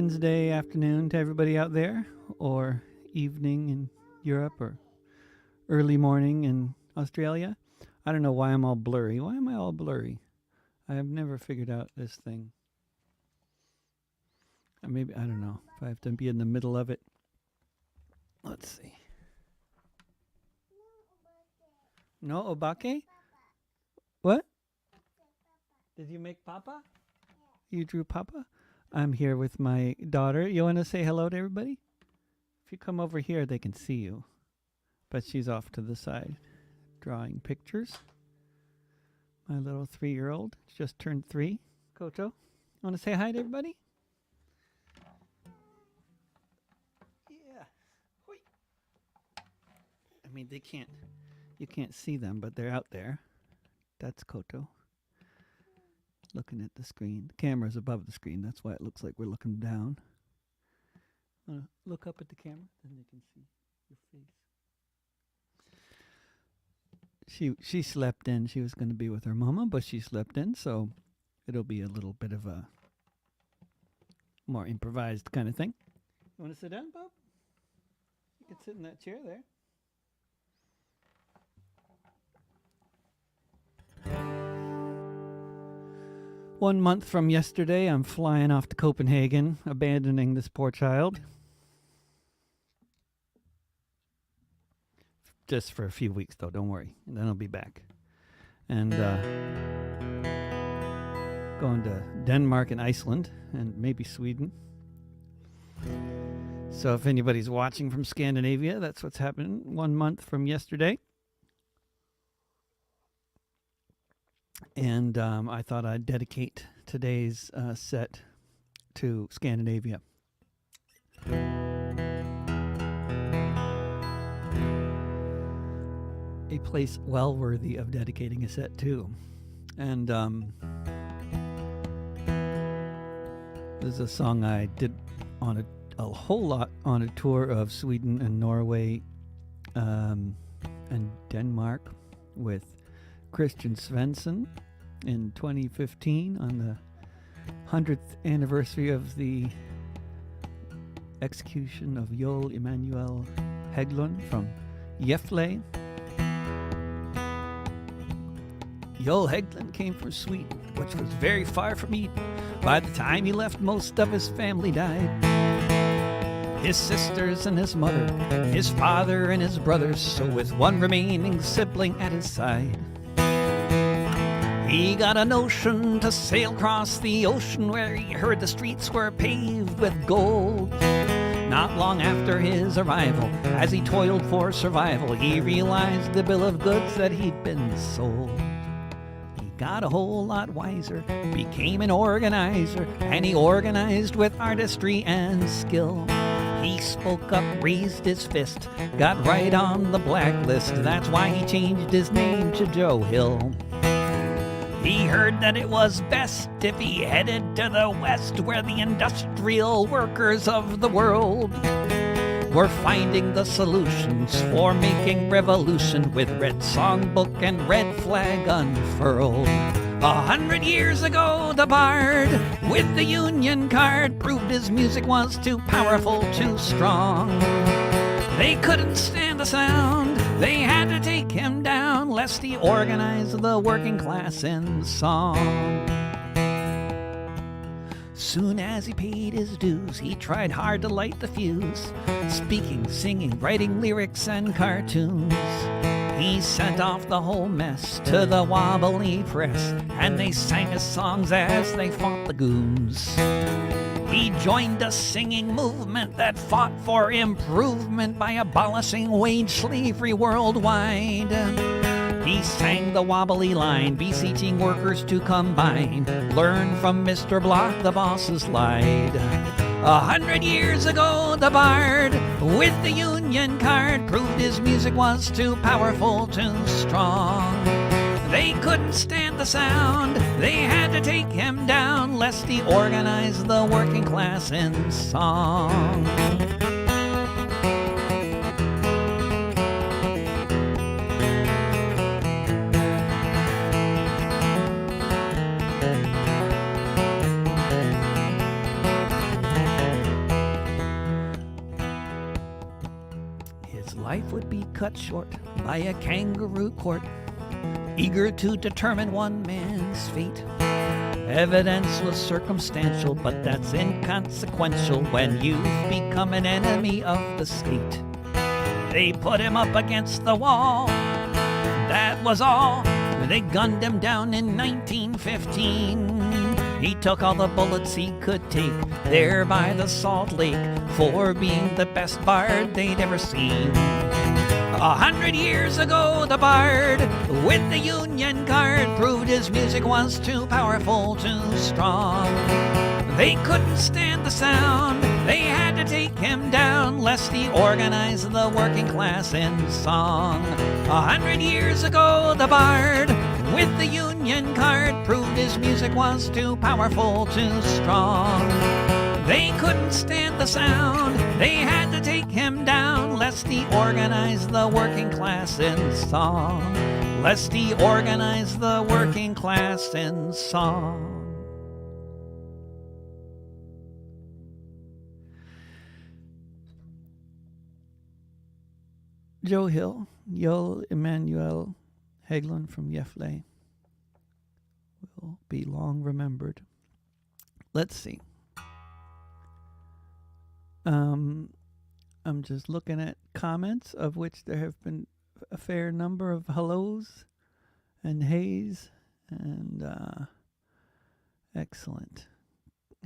Wednesday afternoon to everybody out there, or evening in Europe, or early morning in Australia. I don't know why I'm all blurry. Why am I all blurry? I have never figured out this thing. Maybe, I don't know, if I have to be in the middle of it. Let's see. No obake? What? Did you make Papa? You drew Papa? I'm here with my daughter. You want to say hello to everybody? If you come over here, they can see you. But she's off to the side, drawing pictures. My little 3-year-old just turned 3. Koto, want to say hi to everybody? Yeah. Hoi. I mean, you can't see them, but they're out there. That's Koto. Looking at the screen. The camera's above the screen. That's why it looks like we're looking down. Look up at the camera, then they can see your face. She slept in. She was going to be with her mama, but she slept in, so it'll be a little bit of a more improvised kind of thing. You want to sit down, Bob? You can sit in that chair there. 1 month from yesterday, I'm flying off to Copenhagen, abandoning this poor child. Just for a few weeks, though, don't worry. And then I'll be back. And going to Denmark and Iceland, and maybe Sweden. So if anybody's watching from Scandinavia, that's what's happening 1 month from yesterday. And I thought I'd dedicate today's set to Scandinavia. A place well worthy of dedicating a set to. And this is a song I did on a whole lot on a tour of Sweden and Norway and Denmark with Christian Svensson in 2015 on the 100th anniversary of the execution of Joel Emanuel Hägglund from Gefle. Joel Hägglund came from Sweden, which was very far from Eden. By the time he left, most of his family died. His sisters and his mother, his father and his brothers, so with one remaining sibling at his side, he got a notion to sail across the ocean, where he heard the streets were paved with gold. Not long after his arrival, as he toiled for survival, he realized the bill of goods that he'd been sold. He got a whole lot wiser, became an organizer, and he organized with artistry and skill. He spoke up, raised his fist, got right on the blacklist. That's why he changed his name to Joe Hill. He heard that it was best if he headed to the West, where the industrial workers of the world were finding the solutions for making revolution, with red songbook and red flag unfurled. 100 years ago, the bard with the Union card proved his music was too powerful, too strong. They couldn't stand the sound, they had to take him down, lest he organize the working class in song. Soon as he paid his dues, he tried hard to light the fuse, speaking, singing, writing lyrics and cartoons. He sent off the whole mess to the wobbly press, and they sang his songs as they fought the goons. He joined a singing movement that fought for improvement by abolishing wage slavery worldwide. He sang the wobbly line, beseeching workers to combine, learn from Mr. Block, the bosses lied. 100 years ago, the bard with the Union card proved his music was too powerful, too strong. They couldn't stand the sound, they had to take him down, lest he organize the working class in song. cut short by a kangaroo court, eager to determine one man's fate. Evidence was circumstantial, but that's inconsequential when you've become an enemy of the state. They put him up against the wall, that was all. They gunned him down in 1915. He took all the bullets he could take there by the Salt Lake for being the best bard they'd ever seen. 100 years ago, the bard with the Union Guard proved his music was too powerful, too strong. They couldn't stand the sound, they had to take him down, lest he organize the working class in song. 100 years ago, the bard with the Union Guard proved his music was too powerful, too strong. They couldn't stand the sound, they had to take him down, lest he organize the working class in song. Lest he organize the working class in song. Joe Hill, Joel Emanuel Hagelund from Gefle will be long remembered. Let's see. I'm just looking at comments, of which there have been a fair number of hellos and heys, and excellent.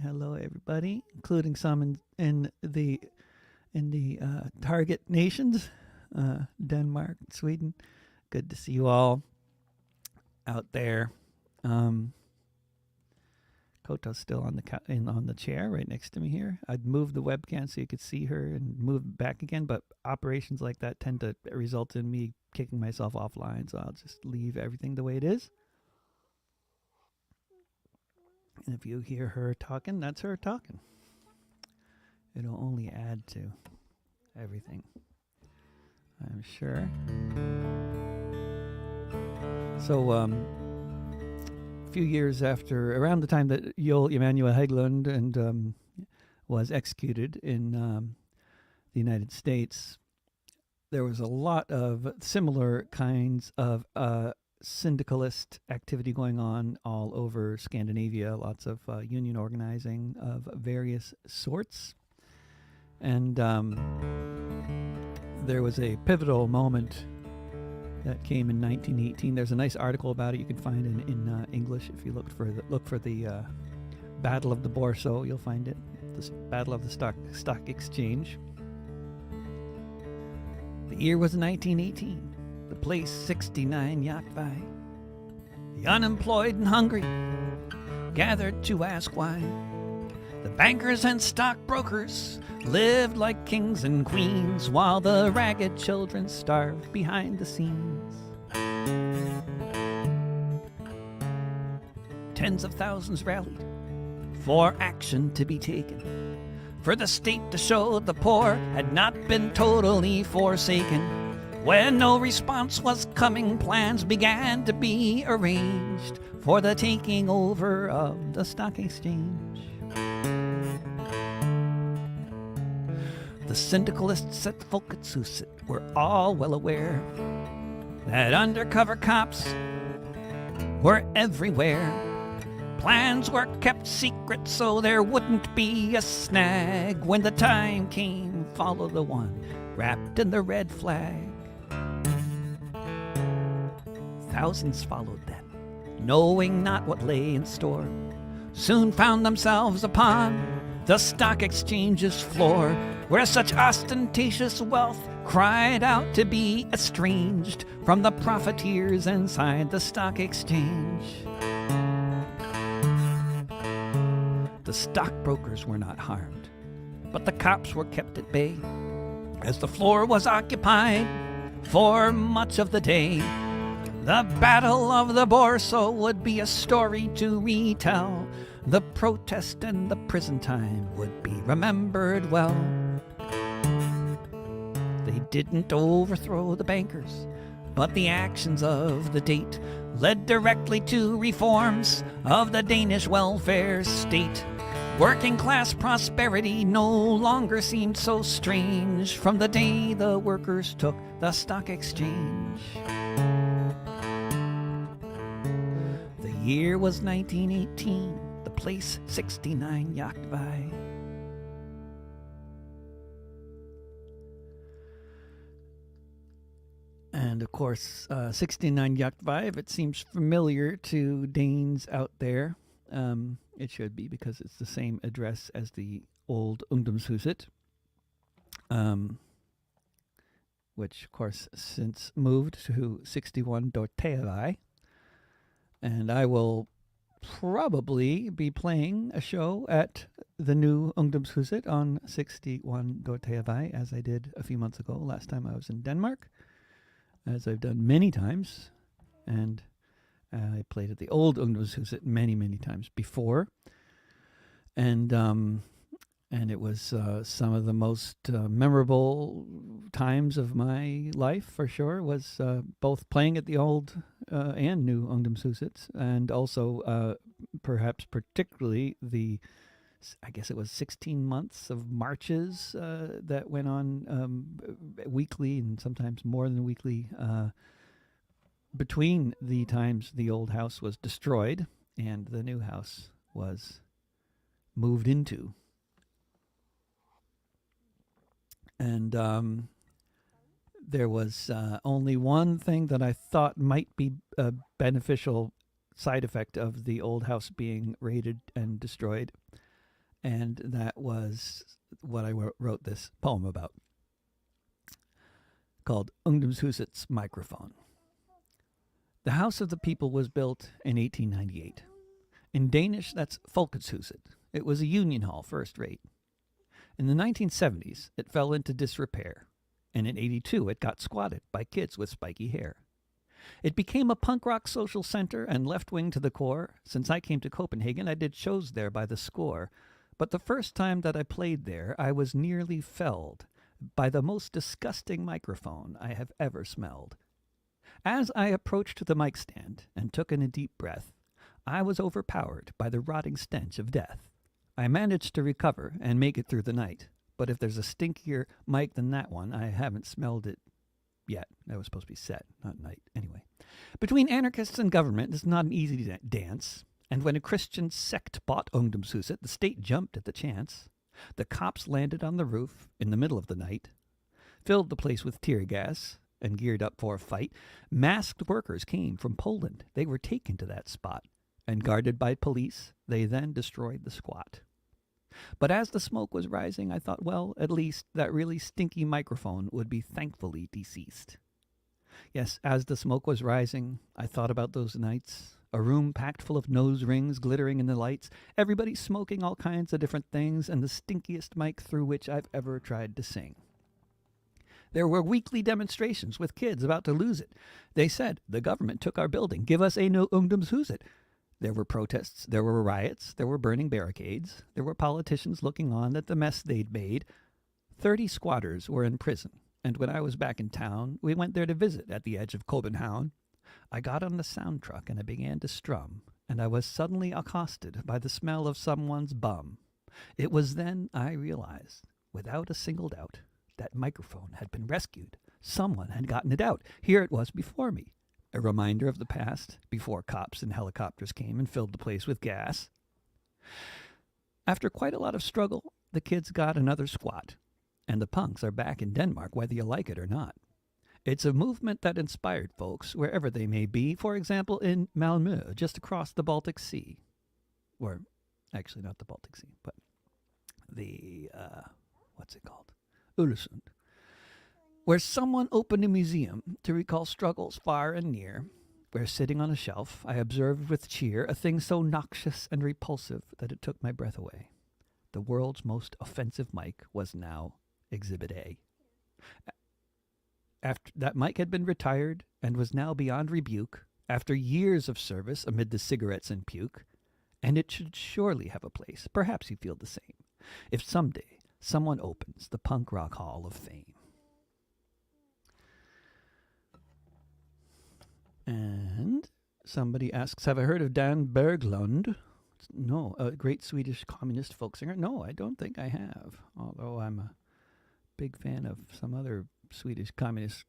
Hello, everybody, including some in the target nations, Denmark, Sweden. Good to see you all out there. Koto's still on the chair right next to me here. I'd move the webcam so you could see her and move it back again, but operations like that tend to result in me kicking myself offline, so I'll just leave everything the way it is. And if you hear her talking, that's her talking. It'll only add to everything, I'm sure. So, a few years after, around the time that Joel Emanuel Hagelund and was executed in the United States, there was a lot of similar kinds of syndicalist activity going on all over Scandinavia, lots of union organizing of various sorts. And there was a pivotal moment that came in 1918. There's a nice article about it you can find in English if you look for the Battle of the Borso. You'll find it. The Battle of the Stock Exchange. The year was 1918. The place 69 Jagtvej. The unemployed and hungry gathered to ask why. The bankers and stockbrokers lived like kings and queens, while the ragged children starved behind the scenes. Tens of thousands rallied for action to be taken, for the state to show the poor had not been totally forsaken. When no response was coming, plans began to be arranged for the taking over of the stock exchange. The syndicalists at Folkethuset were all well aware that undercover cops were everywhere. Plans were kept secret so there wouldn't be a snag. When the time came, follow the one wrapped in the red flag. Thousands followed them, knowing not what lay in store. Soon found themselves upon the stock exchange's floor, where such ostentatious wealth cried out to be estranged from the profiteers inside the stock exchange. The stockbrokers were not harmed, but the cops were kept at bay, as the floor was occupied for much of the day. The Battle of the Borso would be a story to retell. The protest and the prison time would be remembered well. They didn't overthrow the bankers, but the actions of the date led directly to reforms of the Danish welfare state. Working class prosperity no longer seemed so strange from the day the workers took the stock exchange. The year was 1918, the place 69 Jagdweih. And of course, 69 Jagdweih, if it seems familiar to Danes out there, it should be, because it's the same address as the old Ungdomshuset, which of course since moved to 61 Dorteavai. And I will probably be playing a show at the new Ungdomshuset on 61 Dorteavai, as I did a few months ago, last time I was in Denmark, as I've done many times. And I played at the old Ungdomshuset many, many times before. And it was some of the most memorable times of my life, for sure, was both playing at the old and new Ungdomshusets, and also perhaps particularly I guess it was 16 months of marches that went on weekly and sometimes more than weekly between the times the old house was destroyed and the new house was moved into. And there was only one thing that I thought might be a beneficial side effect of the old house being raided and destroyed, and that was what I wrote this poem about, called Ungdomshuset's Microphone. The House of the People was built in 1898. In Danish, that's Folketshuset. It was a union hall, first rate. In the 1970s, it fell into disrepair, and in 82 it got squatted by kids with spiky hair. It became a punk rock social center and left-wing to the core. Since I came to Copenhagen, I did shows there by the score. But the first time that I played there, I was nearly felled by the most disgusting microphone I have ever smelled. As I approached the mic stand and took in a deep breath, I was overpowered by the rotting stench of death. I managed to recover and make it through the night, but if there's a stinkier mic than that one, I haven't smelled it yet. That was supposed to be set, not night. Anyway, between anarchists and government, it's not an easy dance, and when a Christian sect bought Ungdomshuset, the state jumped at the chance. The cops landed on the roof in the middle of the night, filled the place with tear gas, and geared up for a fight. Masked workers came from Poland. They were taken to that spot, and guarded by police, they then destroyed the squat. But as the smoke was rising, I thought, well, at least that really stinky microphone would be thankfully deceased. Yes, as the smoke was rising, I thought about those nights. A room packed full of nose rings glittering in the lights, everybody smoking all kinds of different things, and the stinkiest mic through which I've ever tried to sing. There were weekly demonstrations with kids about to lose it. They said, the government took our building, give us a no Ungdomshuset. There were protests, there were riots, there were burning barricades, there were politicians looking on at the mess they'd made. 30 squatters were in prison, and when I was back in town, we went there to visit at the edge of Copenhagen. I got on the sound truck and I began to strum, and I was suddenly accosted by the smell of someone's bum. It was then I realized, without a single doubt, that microphone had been rescued. Someone had gotten it out. Here it was before me. A reminder of the past, before cops and helicopters came and filled the place with gas. After quite a lot of struggle, the kids got another squat, and the punks are back in Denmark, whether you like it or not. It's a movement that inspired folks, wherever they may be, for example, in Malmö, just across the Baltic Sea. Or, actually not the Baltic Sea, but the, what's it called? Öresund, where someone opened a museum to recall struggles far and near, where sitting on a shelf I observed with cheer a thing so noxious and repulsive that it took my breath away. The world's most offensive mic was now Exhibit A. After that mic had been retired and was now beyond rebuke, after years of service amid the cigarettes and puke, and it should surely have a place, perhaps you feel the same, if someday someone opens the Punk Rock Hall of Fame. And somebody asks, have I heard of Dan Berglund? It's No, a great Swedish communist folk singer? No, I don't think I have. Although I'm a big fan of some other Swedish communist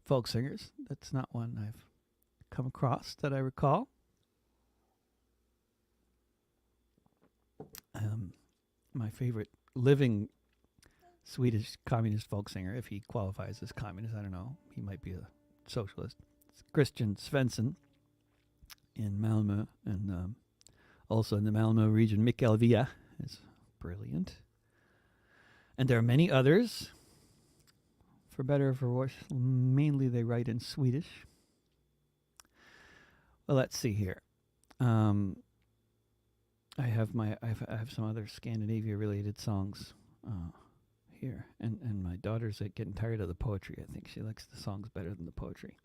folk singers. That's not one I've come across that I recall. My favorite living Swedish communist folk singer, if he qualifies as communist, I don't know. He might be a socialist. It's Christian Svensson in Malmö, and also in the Malmö region, Mikael Wiehe is brilliant. And there are many others, for better or for worse. Mainly they write in Swedish. Well, let's see here. I have some other Scandinavia related songs here, and my daughter's getting tired of the poetry. I think she likes the songs better than the poetry.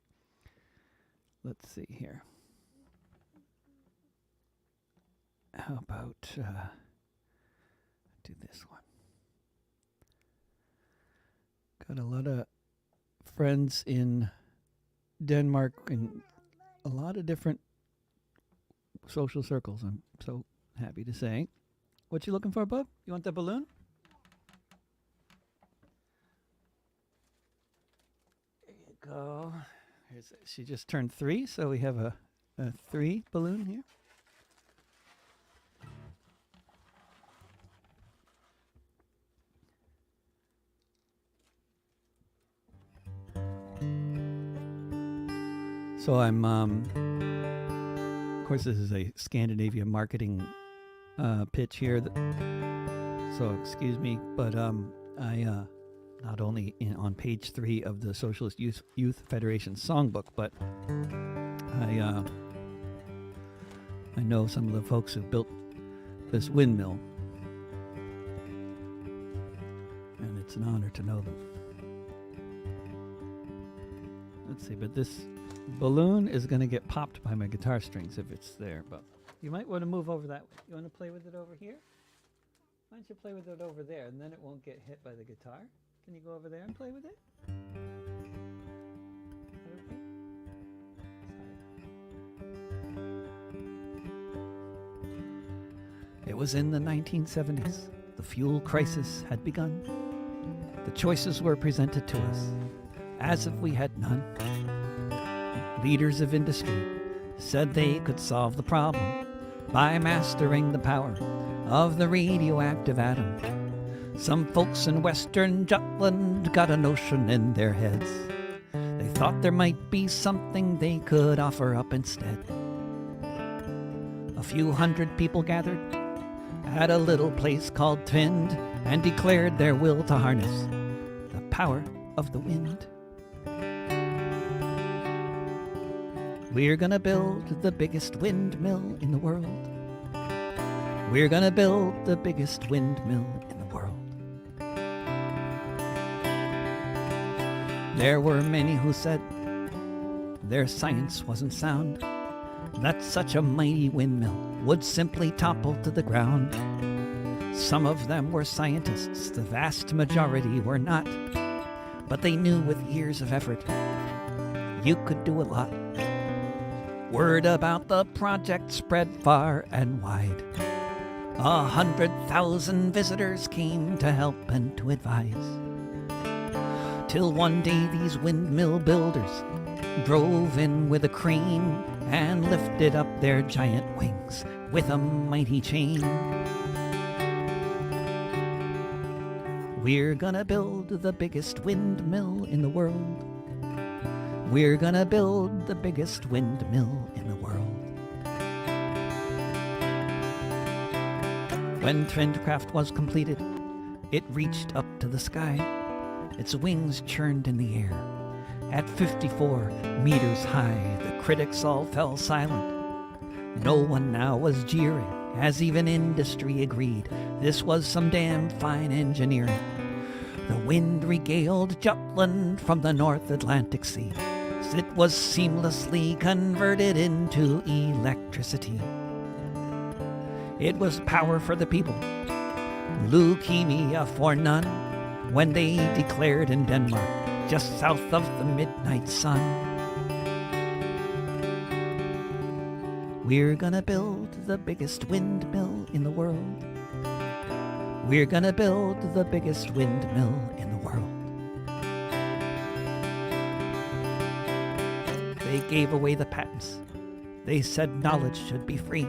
Let's see here. How about do this one? Got a lot of friends in Denmark and a lot of different social circles. I'm so happy to say. What you looking for, bub? You want the balloon? There you go. She just turned 3, so we have a 3 balloon here. So I'm, of course, this is a Scandinavia marketing pitch here. So excuse me, but I not only on page 3 of the Socialist Youth Federation songbook, but I know some of the folks who built this windmill, and it's an honor to know them. Let's see, but this balloon is going to get popped by my guitar strings if it's there, but you might want to move over that way. You want to play with it over here? Why don't you play with it over there, and then it won't get hit by the guitar? Can you go over there and play with it? Okay. It was in the 1970s. The fuel crisis had begun. The choices were presented to us as if we had none. Leaders of industry said they could solve the problem by mastering the power of the radioactive atom. Some folks in Western Jutland got a notion in their heads. They thought there might be something they could offer up instead. A few hundred people gathered at a little place called Tvind and declared their will to harness the power of the wind. We're gonna build the biggest windmill in the world. We're gonna build the biggest windmill in the world. There were many who said their science wasn't sound, that such a mighty windmill would simply topple to the ground. Some of them were scientists, the vast majority were not, but they knew with years of effort you could do a lot. Word about the project spread far and wide. 100,000 visitors came to help and to advise. Till one day these windmill builders drove in with a crane and lifted up their giant wings with a mighty chain. We're gonna build the biggest windmill in the world. We're gonna build the biggest windmill in the world. When Trendcraft was completed, it reached up to the sky. Its wings churned in the air. At 54 meters high, the critics all fell silent. No one now was jeering, as even industry agreed this was some damn fine engineering. The wind regaled Jutland from the North Atlantic Sea. It was seamlessly converted into electricity. It was power for the people, leukemia for none, when they declared in Denmark, just south of the midnight sun. We're gonna build the biggest windmill in the world. We're gonna build the biggest windmill in the world. They gave away the patents. They said knowledge should be free.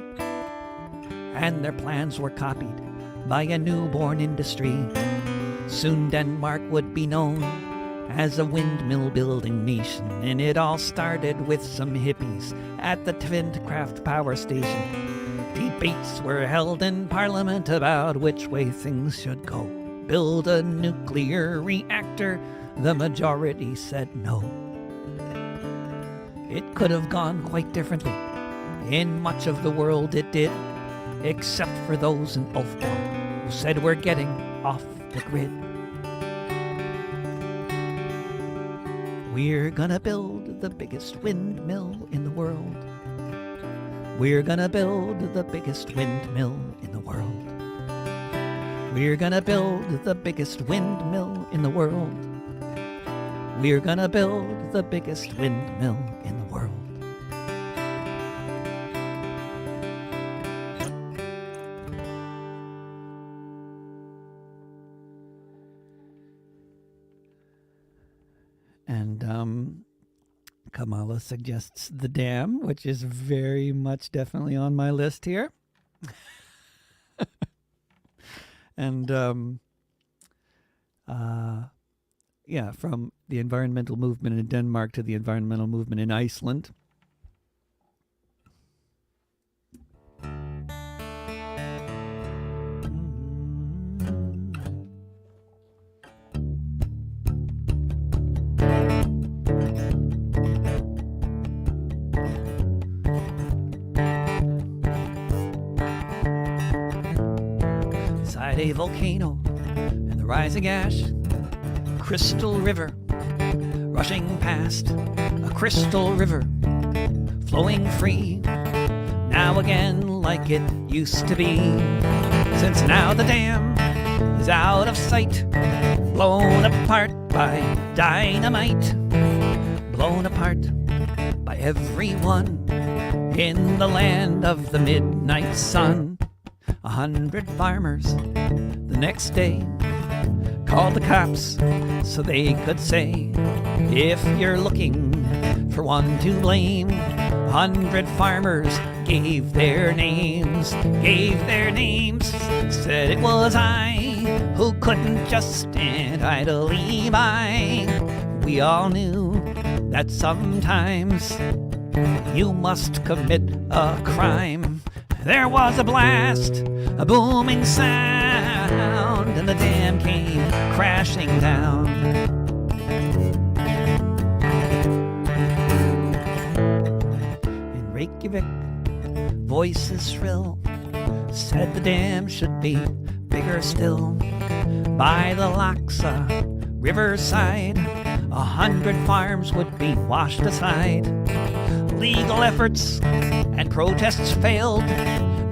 And their plans were copied by a newborn industry. Soon Denmark would be known as a windmill building nation, and it all started with some hippies at the Tvindkraft power station. Debates were held in Parliament about which way things should go. Build a nuclear reactor, the majority said no. It could have gone quite differently. In much of the world it did, except for those in Ulfborg who said we're getting off the grid. We're gonna build the biggest windmill in the world. We're gonna build the biggest windmill in the world. We're gonna build the biggest windmill in the world. We're gonna build the biggest windmill in the world. And Kamala suggests The Dam, which is very much definitely on my list here. And yeah, from the environmental movement in Denmark to the environmental movement in Iceland. Beside a volcano and the rising ash, crystal river rushing past, a crystal river flowing free, now again like it used to be. Since now the dam is out of sight, blown apart by dynamite, blown apart by everyone in the land of the midnight sun. 100 farmers the next day called the cops so they could say, if you're looking for one to blame. 100 farmers gave their names, said it was I who couldn't just stand idly by. We all knew that sometimes you must commit a crime. There was a blast, a booming sound, and the dam came crashing down. In Reykjavik, voices shrill said the dam should be bigger still. By the Laxa riverside, 100 farms would be washed aside. Legal efforts and protests failed,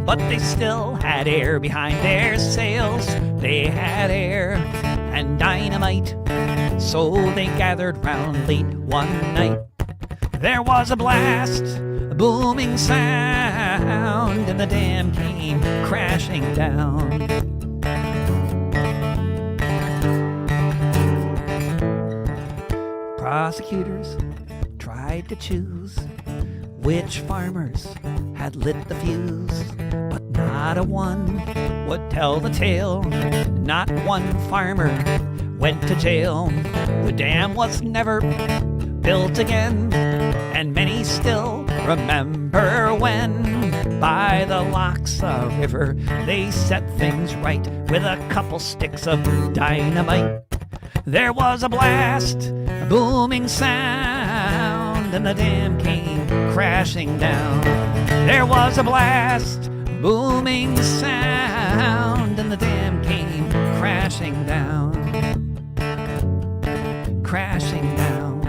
but they still had air behind their sails. They had air and dynamite, so they gathered round late one night. There was a blast, a booming sound, and the dam came crashing down. Prosecutors tried to choose which farmers had lit the fuse, but not a one would tell the tale. Not one farmer went to jail. The dam was never built again, and many still remember when by the Laxa River they set things right with a couple sticks of dynamite. There was a blast, a booming sound, and the dam came crashing down. There was a blast, booming sound, and the dam came crashing down. Crashing down.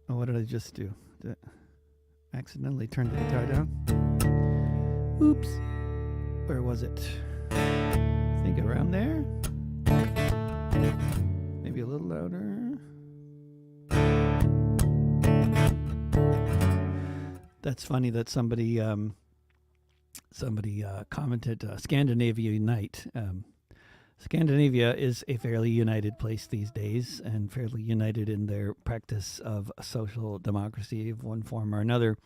Oh, what did I just do? Did I accidentally turn the guitar down? Oops. Where was it? think around there. Maybe a little louder. That's funny that somebody commented, Scandinavia Unite. Scandinavia is a fairly united place these days, and fairly united in their practice of social democracy of one form or another.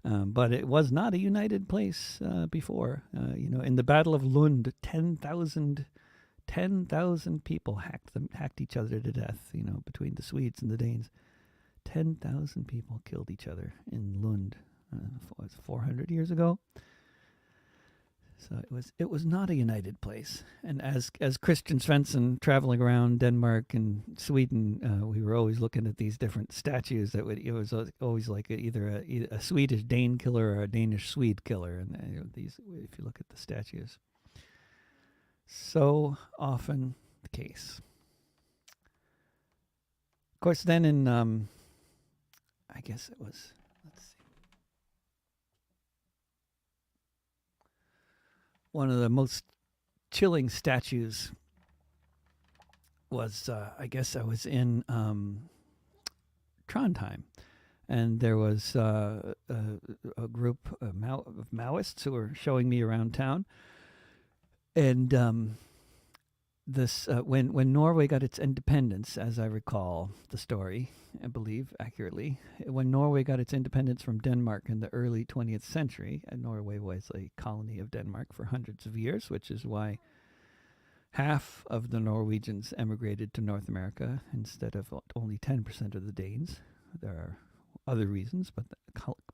But it was not a united place before. In the Battle of Lund, 10,000 people hacked each other to death. Between the Swedes and the Danes, 10,000 people killed each other in Lund. 400 years ago. So it was not a united place. And as Christian Svensson traveling around Denmark and Sweden, we were always looking at these different statues it was always like either a Swedish Dane killer or a Danish Swede killer. And these, if you look at the statues, so often the case. Of course, then in I guess it was. Let's see. One of the most chilling statues was, I guess I was in Trondheim, and there was a group of Maoists who were showing me around town. And this when Norway got its independence, as I recall the story, I believe accurately, when Norway got its independence from Denmark in the early 20th century, and Norway was a colony of Denmark for hundreds of years, which is why half of the Norwegians emigrated to North America instead of only 10% of the Danes. There are other reasons, but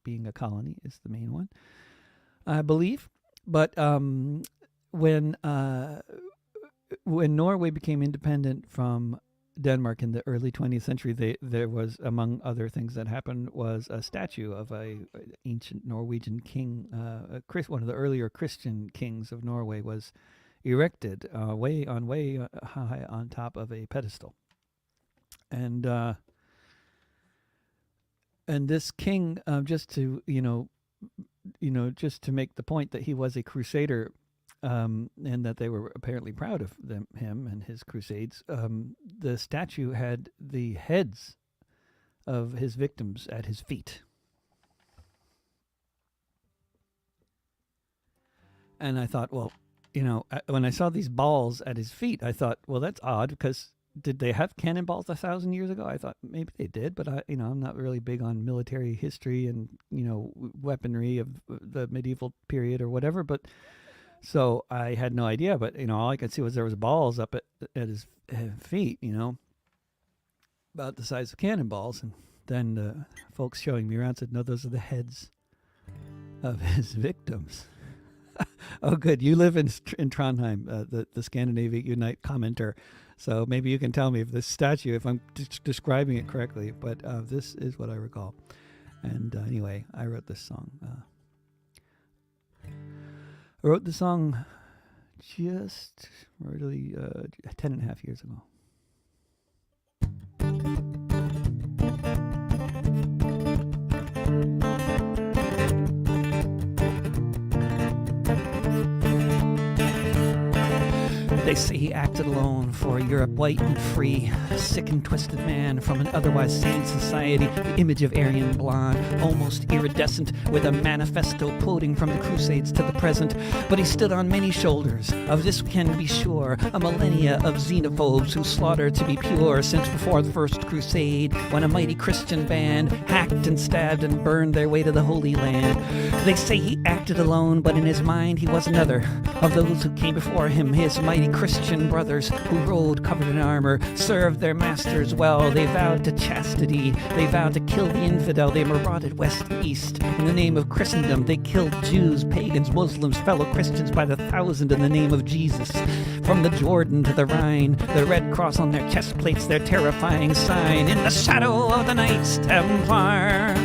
being a colony is the main one, I believe. But when Norway became independent from Denmark in the early 20th century, there was, among other things that happened, was a statue of an ancient Norwegian king. One of the earlier Christian kings of Norway was erected way high on top of a pedestal. And this king, just to make the point that he was a crusader, and that they were apparently proud of him and his crusades. The statue had the heads of his victims at his feet. And I thought, well, when I saw these balls at his feet, I thought, well, that's odd, because did they have cannonballs 1,000 years ago? I thought maybe they did, but I'm not really big on military history and, weaponry of the medieval period or whatever, but so I had no idea, but all I could see was there was balls up at his feet, about the size of cannonballs. And then the folks showing me around said, no, those are the heads of his victims. Oh, good. You live in Trondheim, the Scandinavia Unite commenter. So maybe you can tell me if this statue, if I'm describing it correctly, but this is what I recall. And anyway, I wrote this song. I wrote the song just really 10 and a half years ago. They say he acted alone for a Europe white and free, a sick and twisted man from an otherwise sane society, the image of Aryan blonde, almost iridescent, with a manifesto quoting from the Crusades to the present. But he stood on many shoulders, of this we can be sure, a millennia of xenophobes who slaughtered to be pure since before the First Crusade, when a mighty Christian band hacked and stabbed and burned their way to the Holy Land. They say he acted alone, but in his mind he was another of those who came before him, his mighty Christian brothers who rode covered in armor, served their masters well. They vowed to chastity, they vowed to kill the infidel. They marauded west and east in the name of Christendom. They killed Jews, pagans, Muslims, fellow Christians by the thousand in the name of Jesus. From the Jordan to the Rhine, the red cross on their chest plates, their terrifying sign. In the shadow of the Knights Templar,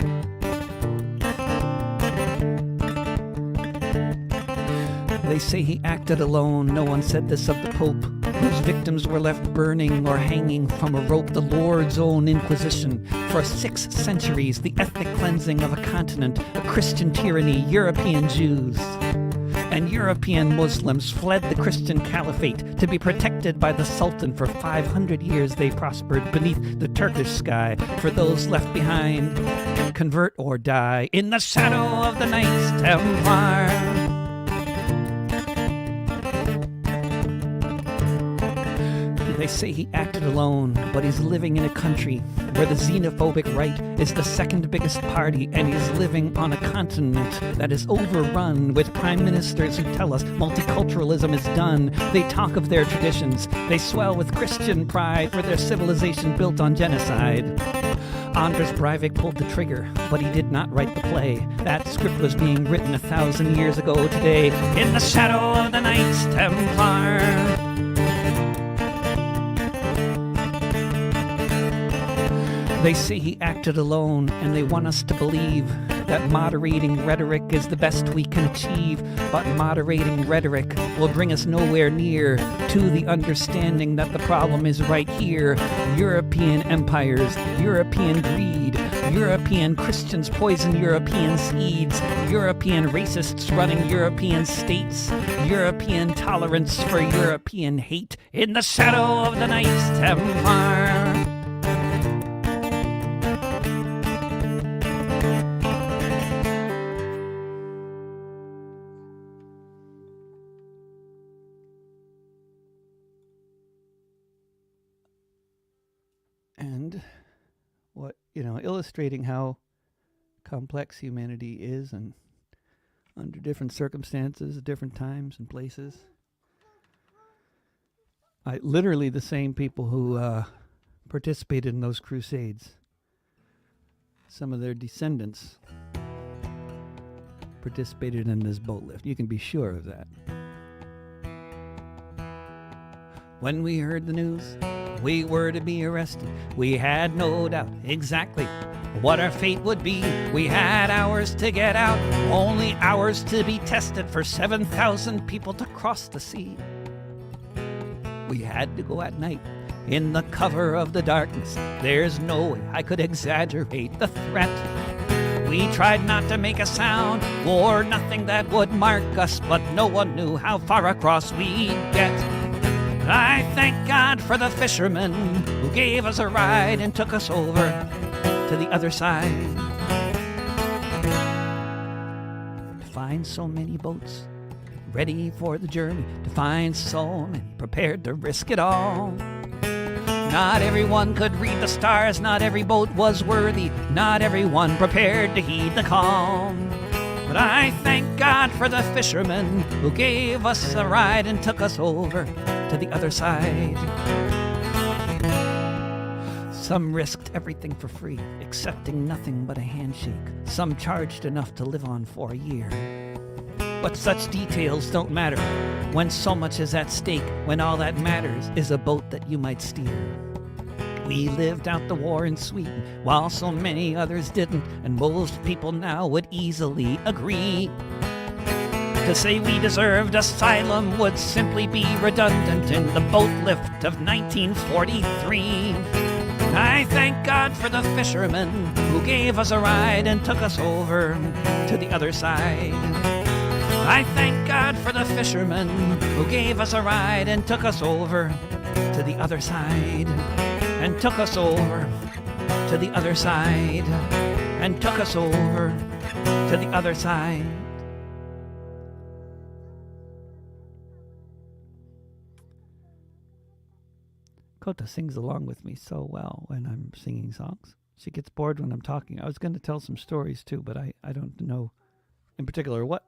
they say he acted alone. No one said this of the Pope, whose victims were left burning or hanging from a rope. The Lord's own Inquisition. For 6 centuries, the ethnic cleansing of a continent, a Christian tyranny, European Jews. and European Muslims fled the Christian caliphate to be protected by the Sultan. For 500 years they prospered beneath the Turkish sky. For those left behind, convert or die in the shadow of the Knights Templar. They say he acted alone, but he's living in a country where the xenophobic right is the second biggest party, and he's living on a continent that is overrun with prime ministers who tell us multiculturalism is done. They talk of their traditions. They swell with Christian pride for their civilization built on genocide. Anders Breivik pulled the trigger, but he did not write the play. That script was being written 1,000 years ago today in the shadow of the Knights Templar. They say he acted alone, and they want us to believe that moderating rhetoric is the best we can achieve. But moderating rhetoric will bring us nowhere near to the understanding that the problem is right here. European empires, European greed, European Christians poison European seeds, European racists running European states, European tolerance for European hate in the shadow of the Knights Templar. And what, illustrating how complex humanity is and under different circumstances, different times and places. Literally the same people who participated in those crusades, some of their descendants participated in this boat lift. You can be sure of that. When we heard the news, we were to be arrested. We had no doubt exactly what our fate would be. We had hours to get out, only hours to be tested for 7,000 people to cross the sea. We had to go at night in the cover of the darkness. There's no way I could exaggerate the threat. We tried not to make a sound, wore nothing that would mark us, but no one knew how far across we'd get. I thank God for the fishermen who gave us a ride and took us over to the other side. To find so many boats ready for the journey, to find so many prepared to risk it all. Not everyone could read the stars, not every boat was worthy, not everyone prepared to heed the call. But I thank God for the fishermen who gave us a ride and took us over to the other side. Some risked everything for free, accepting nothing but a handshake. Some charged enough to live on for a year. But such details don't matter when so much is at stake, when all that matters is a boat that you might steer. We lived out the war in Sweden, while so many others didn't, and most people now would easily agree. To say we deserved asylum would simply be redundant in the boat lift of 1943. I thank God for the fishermen who gave us a ride and took us over to the other side. I thank God for the fishermen who gave us a ride and took us over to the other side. And took us over to the other side. And took us over to the other side. Kota sings along with me so well when I'm singing songs. She gets bored when I'm talking. I was going to tell some stories too, but I don't know in particular what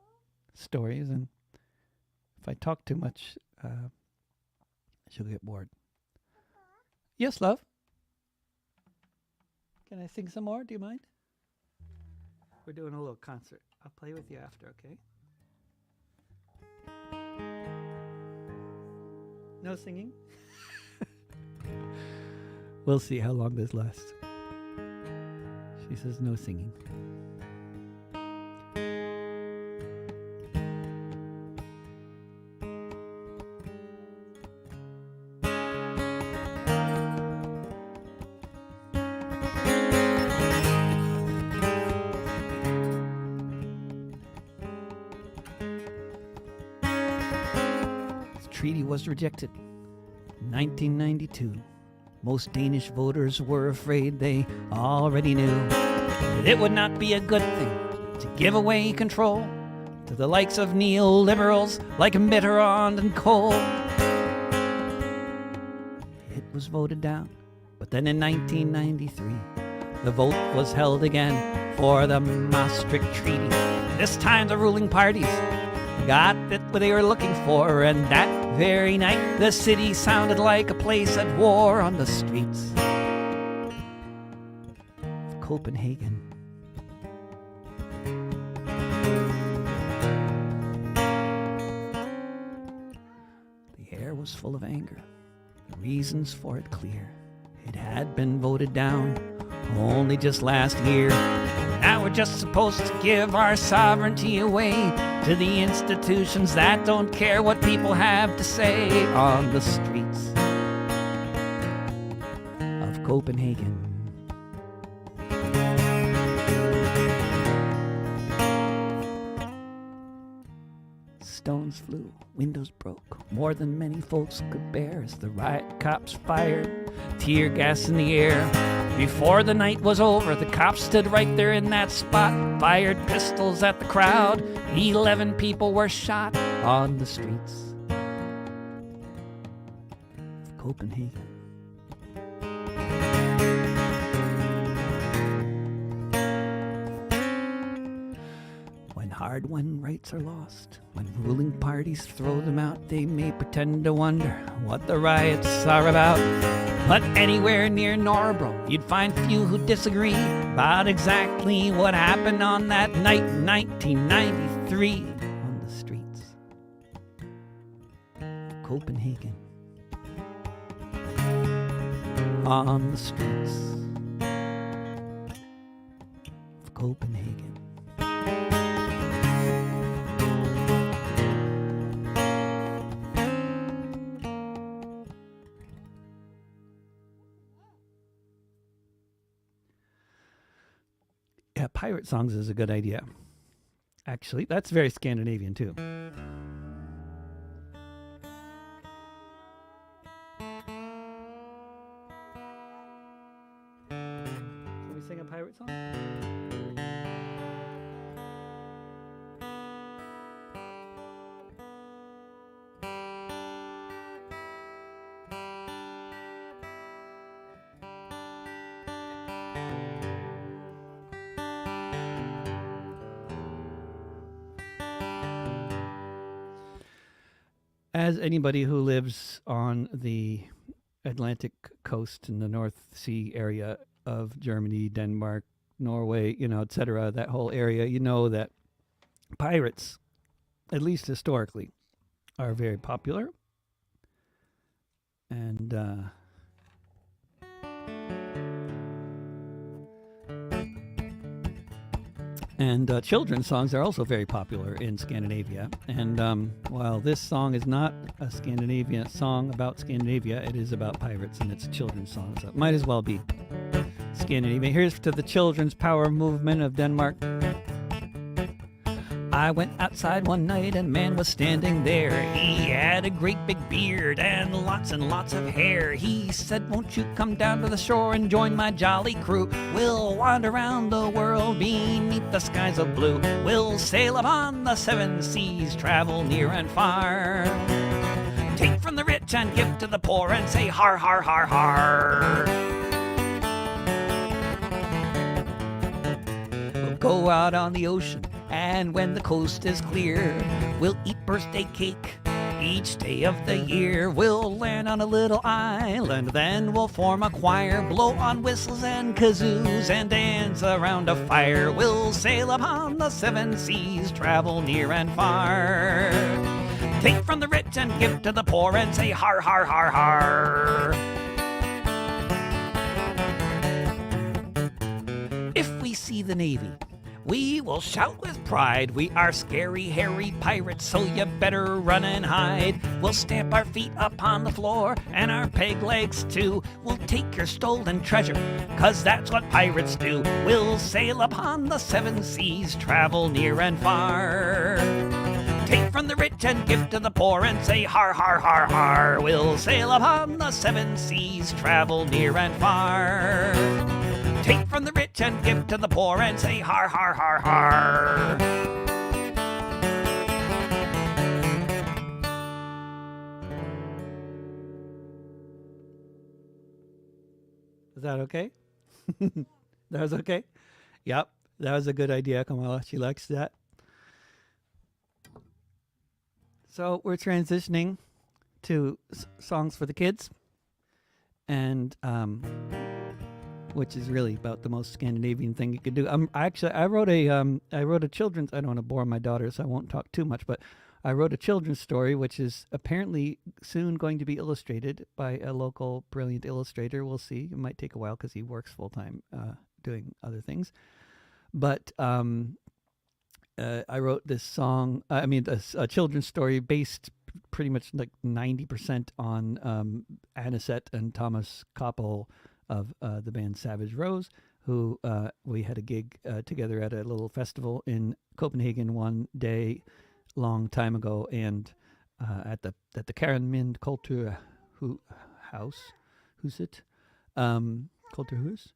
stories. And if I talk too much, she'll get bored. Yes, love? Can I sing some more? Do you mind? We're doing a little concert. I'll play with you after, okay? No singing? We'll see how long this lasts. She says no singing. treaty was rejected. 1992. Most Danish voters were afraid. They already knew that it would not be a good thing to give away control to the likes of neoliberals like Mitterrand and Kohl. It was voted down, but then in 1993, the vote was held again for the Maastricht Treaty. This time the ruling parties got what they were looking for, and that very night the city sounded like a place at war on the streets of Copenhagen. The air was full of anger, the reasons for it clear. It had been voted down only just last year. Now we're just supposed to give our sovereignty away to the institutions that don't care what people have to say on the streets of Copenhagen. Stones flew, windows broke, more than many folks could bear as the riot cops fired tear gas in the air. Before the night was over, the cops stood right there in that spot, fired pistols at the crowd. 11 people were shot on the streets of Copenhagen. When hard-won rights are lost, when ruling parties throw them out, they may pretend to wonder what the riots are about. But anywhere near Norbro, you'd find few who disagree about exactly what happened on that night in 1993 on the streets of Copenhagen. On the streets of Copenhagen. Yeah, pirate songs is a good idea. Actually, that's very Scandinavian too. Can we sing a pirate song? As anybody who lives on the Atlantic coast in the North Sea area of Germany, Denmark, Norway, etc., that whole area, you know that pirates, at least historically, are very popular. And children's songs are also very popular in Scandinavia. And while this song is not a Scandinavian song about Scandinavia, it is about pirates, and it's a children's song, so it might as well be Scandinavian. Here's to the Children's Power Movement of Denmark. I went outside one night and a man was standing there. He had a great big beard and lots of hair. He said, won't you come down to the shore and join my jolly crew? We'll wander around the world beneath the skies of blue. We'll sail upon the 7 seas, travel near and far. Take from the rich and give to the poor and say har, har, har, har. We'll go out on the ocean, and when the coast is clear, we'll eat birthday cake each day of the year. We'll land on a little island, then we'll form a choir, blow on whistles and kazoos and dance around a fire. We'll sail upon the 7 seas, travel near and far. Take from the rich and give to the poor and say har, har, har, har. If we see the Navy, we will shout with pride. We are scary, hairy pirates, so you better run and hide. We'll stamp our feet upon the floor and our peg legs too. We'll take your stolen treasure, 'cause that's what pirates do. We'll sail upon the 7 seas, travel near and far. Take from the rich and give to the poor, and say har, har, har, har. We'll sail upon the seven seas, travel near and far. Take from the rich and give to the poor, and say har, har, har, har. Is that okay? That was okay? Yep, that was a good idea, Kamala. She likes that. So we're transitioning to songs for the kids, and which is really about the most Scandinavian thing you could do. I wrote a children's. I don't want to bore my daughter, so I won't talk too much. But I wrote a children's story, which is apparently soon going to be illustrated by a local brilliant illustrator. We'll see. It might take a while because he works full time doing other things. But I wrote this song. A children's story based pretty much like 90% on Anisette and Thomas Koppel of the band Savage Rose, who we had a gig together at a little festival in Copenhagen one day, long time ago, and at the Karen Mind Kultur House, Huset, Kulturhus,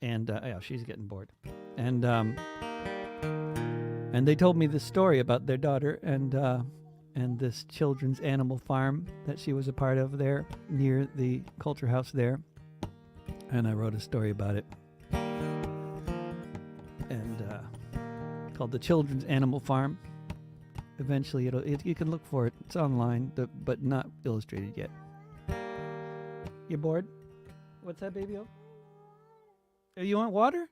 yeah, she's getting bored, and they told me this story about their daughter and this children's animal farm that she was a part of there near the Culture House there, and I wrote a story about it, and called The Children's Animal Farm. Eventually, you can look for it. It's online, but not illustrated yet. You bored? What's that, baby? Oh, you want water?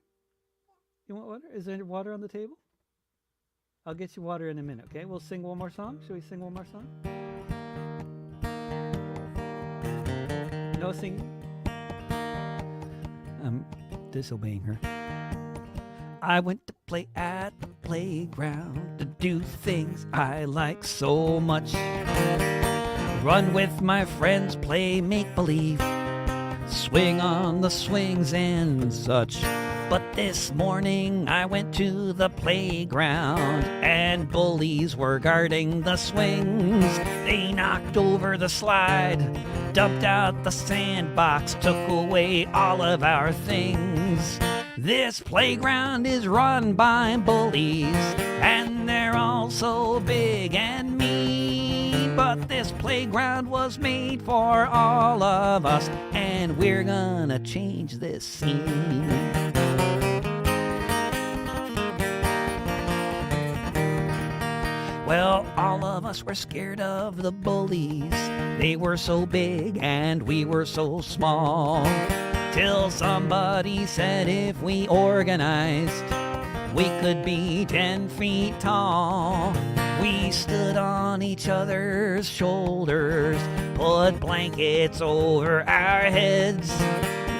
You want water? Is there water on the table? I'll get you water in a minute, okay? We'll sing one more song. Should we sing one more song? No singing? I'm disobeying her. I went to play at the playground to do things I like so much. Run with my friends, play make-believe, swing on the swings and such. But this morning I went to the playground and bullies were guarding the swings. They knocked over the slide, dumped out the sandbox, took away all of our things. This playground is run by bullies, and they're all so big and mean. But this playground was made for all of us, and we're gonna change this scene. Well, all of us were scared of the bullies. They were so big and we were so small. Till somebody said if we organized, we could be 10 feet tall. We stood on each other's shoulders, put blankets over our heads.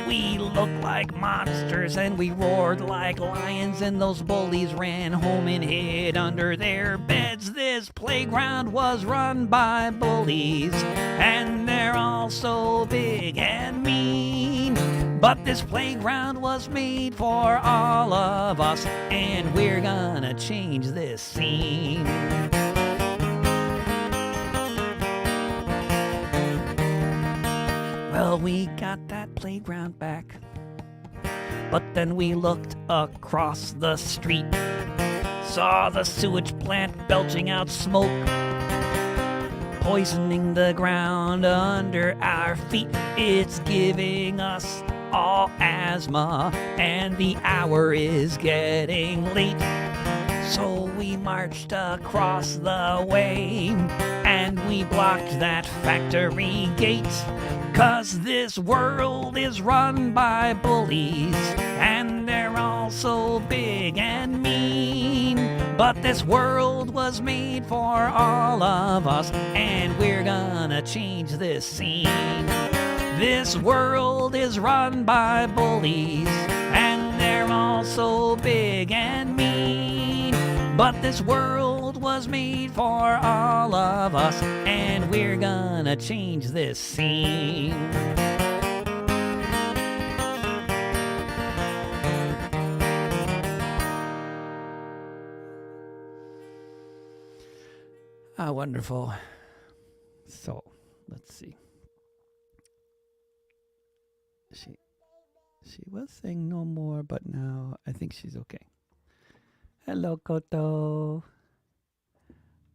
We looked like monsters and we roared like lions, and those bullies ran home and hid under their beds. This playground was run by bullies, and they're all so big and mean. But this playground was made for all of us, and we're gonna change this scene. Well, we got that playground back, but then we looked across the street, saw the sewage plant belching out smoke, poisoning the ground under our feet. It's giving us all asthma, and the hour is getting late. So we marched across the way, and we blocked that factory gate. 'Cause this world is run by bullies, and they're all so big and mean. But this world was made for all of us, and we're gonna change this scene. This world is run by bullies, and they're all so big and mean. But this world was made for all of us, and we're gonna change this scene. Ah, wonderful. So, let's see. She was saying no more, but now I think she's okay. Hello, Koto.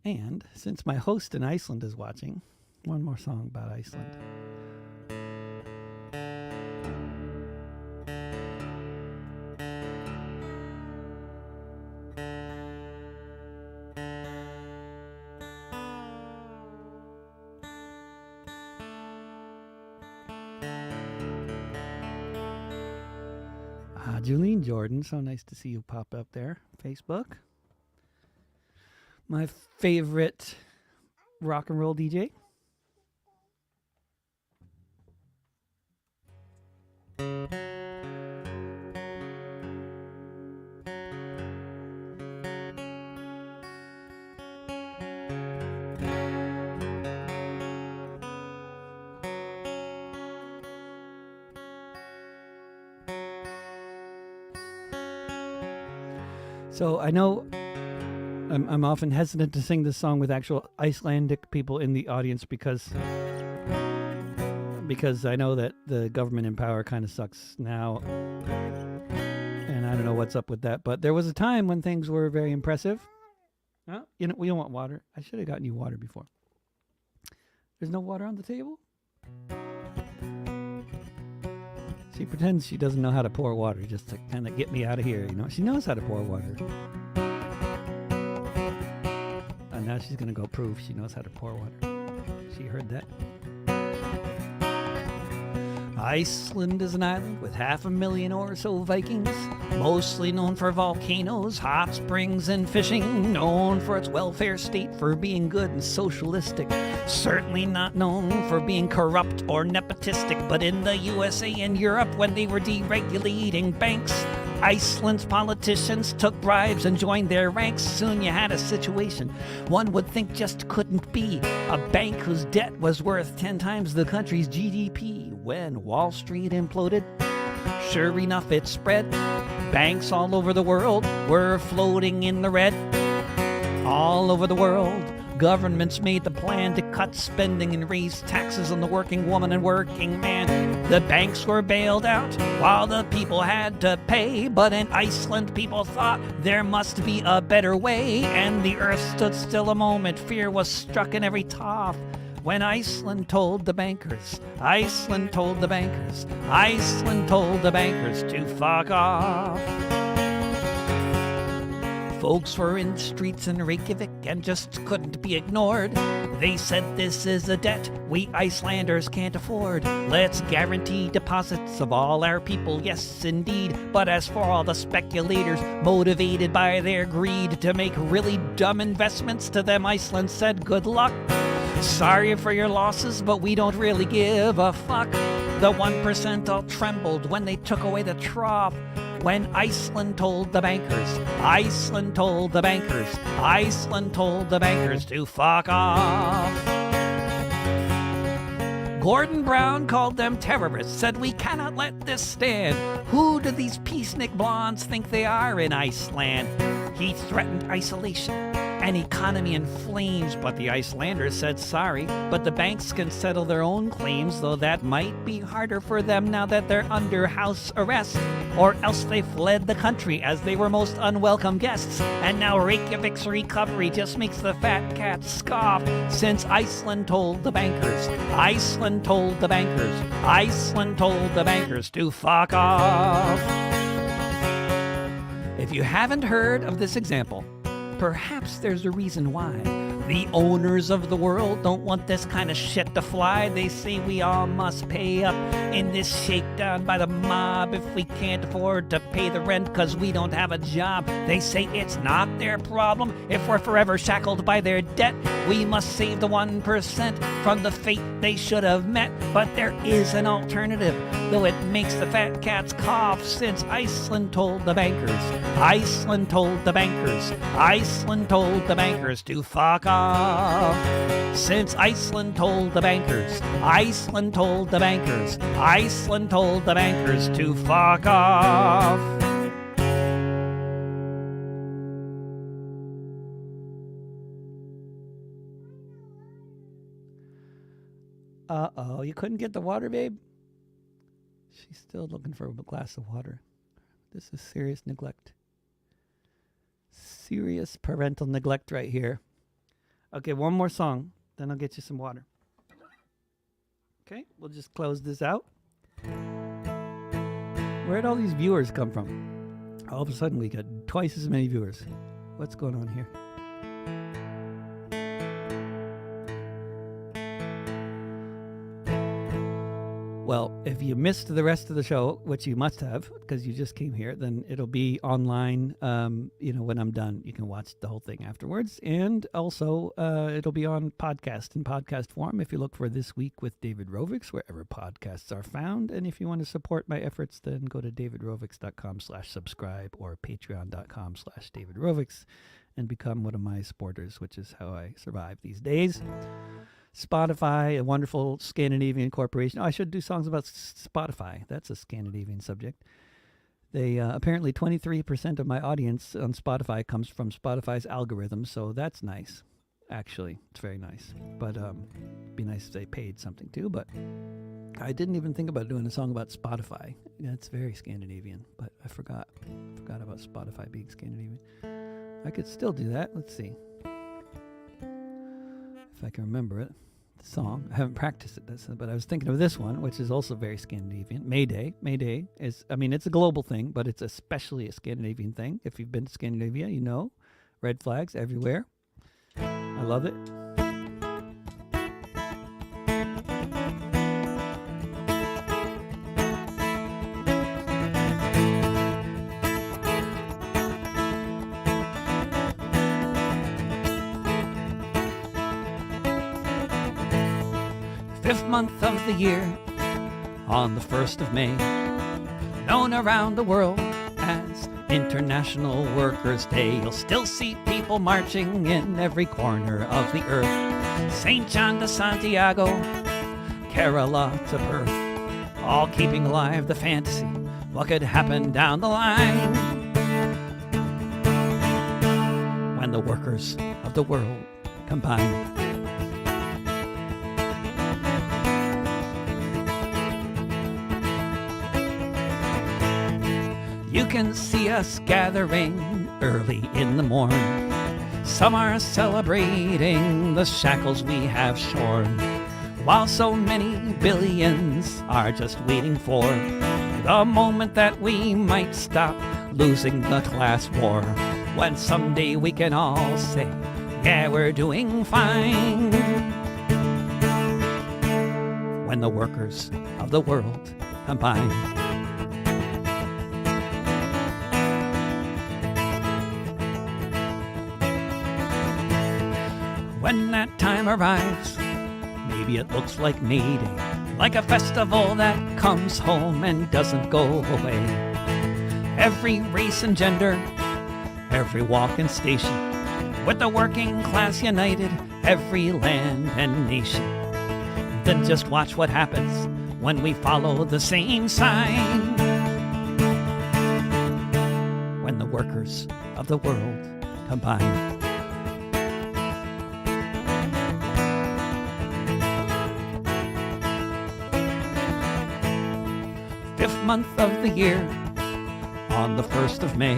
And since my host in Iceland is watching, one more song about Iceland. Julene Jordan, so nice to see you pop up there. Facebook. My favorite rock and roll DJ. So I know I'm often hesitant to sing this song with actual Icelandic people in the audience because I know that the government in power kind of sucks now, and I don't know what's up with that. But there was a time when things were very impressive. Oh, you know, we don't want water. I should have gotten you water before. There's no water on the table? She pretends she doesn't know how to pour water just to kind of get me out of here, you know. She knows how to pour water. And now she's going to go prove she knows how to pour water. She heard that. Iceland is an island with 500,000 or so Vikings, mostly known for volcanoes, hot springs, and fishing, known for its welfare state for being good and socialistic, certainly not known for being corrupt or nepotistic, but in the USA and Europe when they were deregulating banks, Iceland's politicians took bribes and joined their ranks. Soon you had a situation one would think just couldn't be. A bank whose debt was worth 10 times the country's GDP. When Wall Street imploded, sure enough it spread. Banks all over the world were floating in the red. All over the world, governments made the plan to cut spending and raise taxes on the working woman and working man. The banks were bailed out while the people had to pay. But in Iceland, people thought there must be a better way. And the earth stood still a moment. Fear was struck in every top. When Iceland told the bankers, Iceland told the bankers, Iceland told the bankers to fuck off. Folks were in the streets in Reykjavik and just couldn't be ignored. They said this is a debt we Icelanders can't afford. Let's guarantee deposits of all our people, yes indeed. But as for all the speculators motivated by their greed to make really dumb investments, to them Iceland said good luck. Sorry for your losses, but we don't really give a fuck. The 1% all trembled when they took away the trough. When Iceland told the bankers, Iceland told the bankers, Iceland told the bankers to fuck off. Gordon Brown called them terrorists, said we cannot let this stand. Who do these peacenik blondes think they are in Iceland? He threatened isolation, an economy in flames, but the Icelanders said sorry. But the banks can settle their own claims, though that might be harder for them now that they're under house arrest. Or else they fled the country as they were most unwelcome guests. And now Reykjavik's recovery just makes the fat cats scoff. Since Iceland told the bankers, Iceland told the bankers, Iceland told the bankers to fuck off. If you haven't heard of this example, perhaps there's a reason why. The owners of the world don't want this kind of shit to fly. They say we all must pay up in this shakedown by the mob if we can't afford to pay the rent cause we don't have a job. They say it's not their problem if we're forever shackled by their debt. We must save the 1% from the fate they should have met. But there is an alternative, though it makes the fat cats cough. Since Iceland told the bankers, Iceland told the bankers, Iceland told the bankers to fuck off. Since Iceland told the bankers, Iceland told the bankers, Iceland told the bankers to fuck off. Uh-oh, you couldn't get the water, babe? She's still looking for a glass of water. This is serious neglect. Serious parental neglect right here. Okay, one more song, then I'll get you some water. Okay, we'll just close this out. Where'd all these viewers come from? All of a sudden we got twice as many viewers. What's going on here? Well, if you missed the rest of the show, which you must have because you just came here, then it'll be online. When I'm done, you can watch the whole thing afterwards. And also, it'll be on podcast in podcast form if you look for This Week with David Rovics, wherever podcasts are found. And if you want to support my efforts, then go to davidrovics.com/subscribe or patreon.com/davidrovics and become one of my supporters, which is how I survive these days. Spotify, a wonderful Scandinavian corporation. Oh, I should do songs about Spotify. That's a Scandinavian subject. They apparently 23% of my audience on Spotify comes from Spotify's algorithm, so that's nice. Actually, it's very nice. But it'd be nice if they paid something too. But I didn't even think about doing a song about Spotify. That's very Scandinavian, but I forgot about Spotify being Scandinavian. I could still do that. Let's see if I can remember it. The song. I haven't practiced it, but I was thinking of this one, which is also very Scandinavian. Mayday. Mayday is, it's a global thing, but it's especially a Scandinavian thing. If you've been to Scandinavia, you know. Red flags everywhere. I love it. Fifth month of the year, on the 1st of May, known around the world as International Workers' Day. You'll still see people marching in every corner of the earth. St. John to Santiago, Kerala to Perth, all keeping alive the fantasy what could happen down the line when the workers of the world combine. You can see us gathering early in the morn. Some are celebrating the shackles we have shorn, while so many billions are just waiting for the moment that we might stop losing the class war, when someday we can all say, yeah, we're doing fine, when the workers of the world combine. When that time arrives, maybe it looks like May Day, like a festival that comes home and doesn't go away. Every race and gender, every walk and station, with the working class united, every land and nation. Then just watch what happens when we follow the same sign, when the workers of the world combine. Fifth month of the year, on the 1st of May,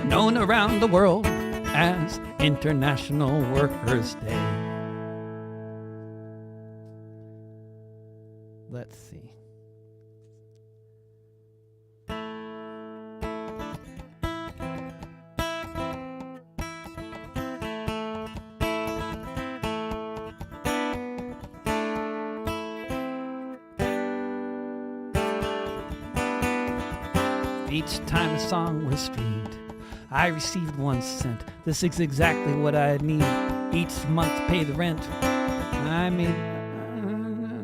known around the world as International Workers' Day. Let's see. Each time a song was streamed, I received 1 cent. This is exactly what I need each month to pay the rent. I made...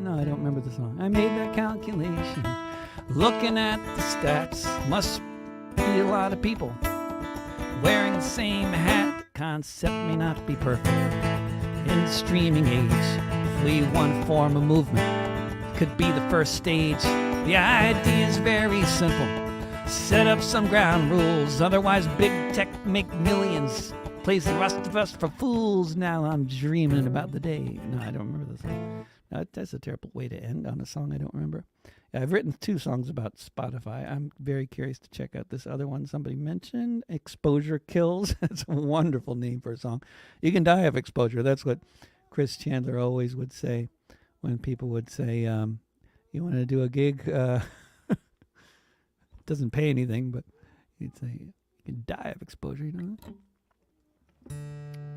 no, I don't remember the song. I made that calculation. Looking at the stats, must be a lot of people wearing the same hat. The concept may not be perfect. In the streaming age, if we want to form a movement, could be the first stage. The idea is very simple. Set up some ground rules, otherwise big tech make millions. Plays the rest of us for fools. Now I'm dreaming about the day. No, I don't remember the song. That's a terrible way to end on a song I don't remember. I've written 2 songs about Spotify. I'm very curious to check out this other one somebody mentioned, Exposure Kills. That's a wonderful name for a song. You can die of exposure. That's what Chris Chandler always would say when people would say, you want to do a gig? Doesn't pay anything, but he'd say, you can die of exposure, you know?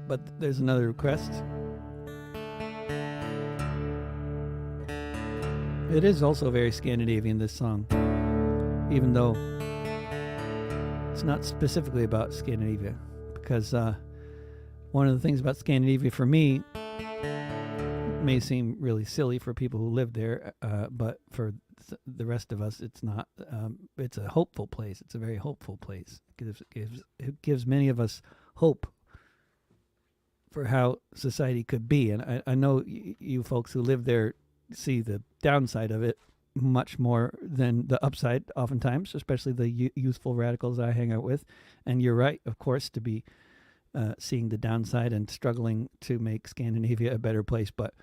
But there's another request. It is also very Scandinavian, this song, even though it's not specifically about Scandinavia, because one of the things about Scandinavia for me may seem really silly for people who live there, but for the rest of us, it's not. It's a hopeful place. It's a very hopeful place. It gives many of us hope for how society could be. And I know you folks who live there see the downside of it much more than the upside oftentimes, especially the youthful radicals I hang out with. And you're right, of course, to be seeing the downside and struggling to make Scandinavia a better place. But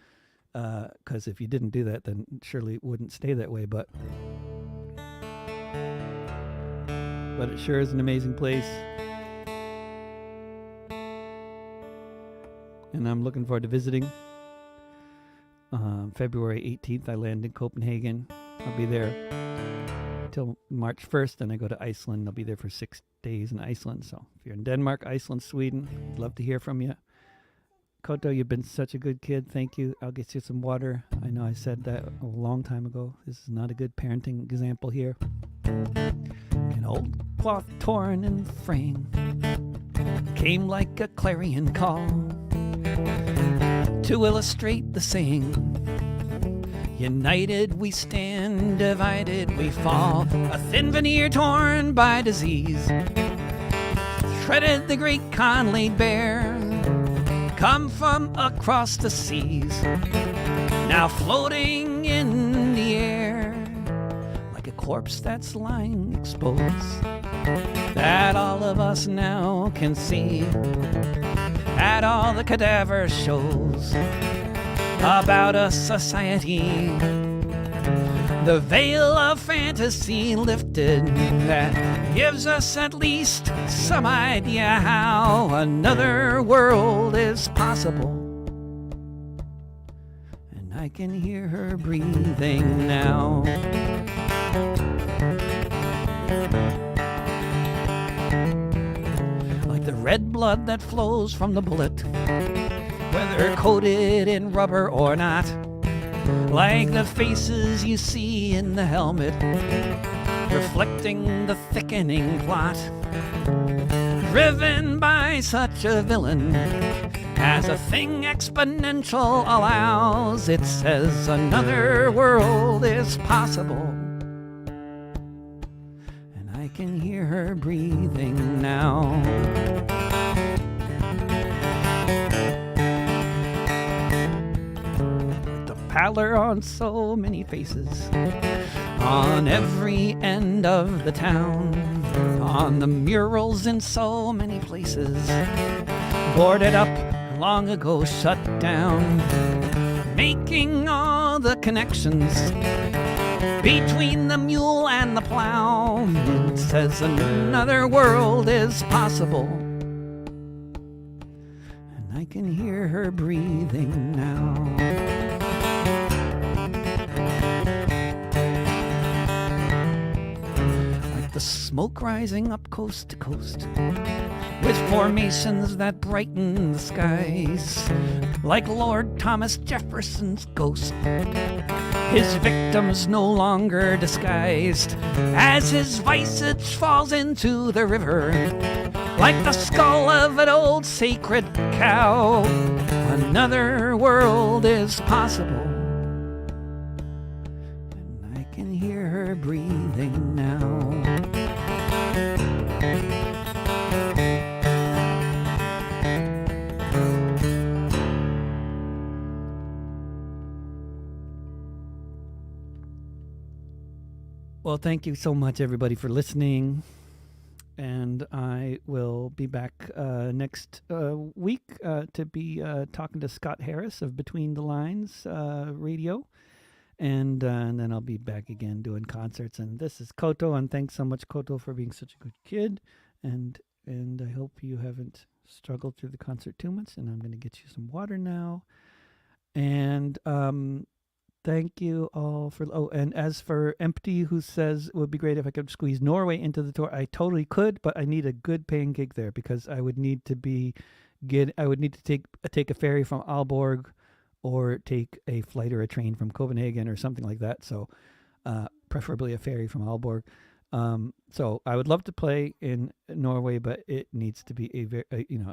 because if you didn't do that, then surely it wouldn't stay that way. But it sure is an amazing place. And I'm looking forward to visiting. February 18th, I land in Copenhagen. I'll be there until March 1st, and I go to Iceland. I'll be there for 6 days in Iceland. So if you're in Denmark, Iceland, Sweden, I'd love to hear from you. Koto, you've been such a good kid. Thank you. I'll get you some water. I know I said that a long time ago. This is not a good parenting example here. An old cloth torn and fraying came like a clarion call to illustrate the saying, united we stand, divided we fall. A thin veneer torn by disease shredded the great con laid bare, come from across the seas, now floating in the air like a corpse that's lying exposed, that all of us now can see at all the cadaver shows about a society, the veil of fantasy lifted that gives us at least some idea how another world is possible. And I can hear her breathing now. Like the red blood that flows from the bullet, whether coated in rubber or not, like the faces you see in the helmet, reflecting the thickening plot, driven by such a villain as a thing exponential allows. It says another world is possible, and I can hear her breathing now. Pallor on so many faces, on every end of the town, on the murals in so many places, boarded up, long ago shut down, making all the connections between the mule and the plow. It says another world is possible, and I can hear her breathing now. The smoke rising up coast to coast, with formations that brighten the skies, like Lord Thomas Jefferson's ghost, his victims no longer disguised, as his visage falls into the river, like the skull of an old sacred cow. Another world is possible, and I can hear her breathing now. Well, thank you so much, everybody, for listening. and I will be back next week to be talking to Scott Harris of Between the Lines Radio. And then I'll be back again doing concerts. And this is Koto, and thanks so much, Koto, for being such a good kid. And I hope you haven't struggled through the concert too much. And I'm going to get you some water now. And thank you all for. Oh, and as for Empty, who says it would be great if I could squeeze Norway into the tour, I totally could, but I need a good paying gig there because I would need to take a ferry from Aalborg, or take a flight or a train from Copenhagen or something like that. So, preferably a ferry from Aalborg. So I would love to play in Norway, but it needs to be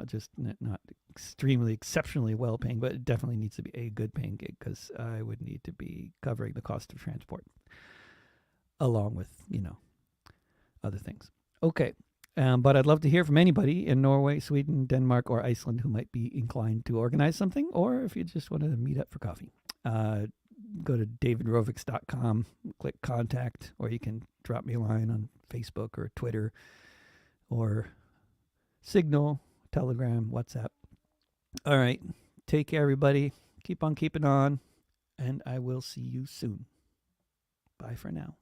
just not extremely exceptionally well paying, but it definitely needs to be a good paying gig because I would need to be covering the cost of transport along with, other things. Okay. But I'd love to hear from anybody in Norway, Sweden, Denmark, or Iceland who might be inclined to organize something, or if you just want to meet up for coffee. Go to davidrovics.com, click contact, or you can drop me a line on Facebook or Twitter or Signal, Telegram, WhatsApp. All right. Take care, everybody. Keep on keeping on, and I will see you soon. Bye for now.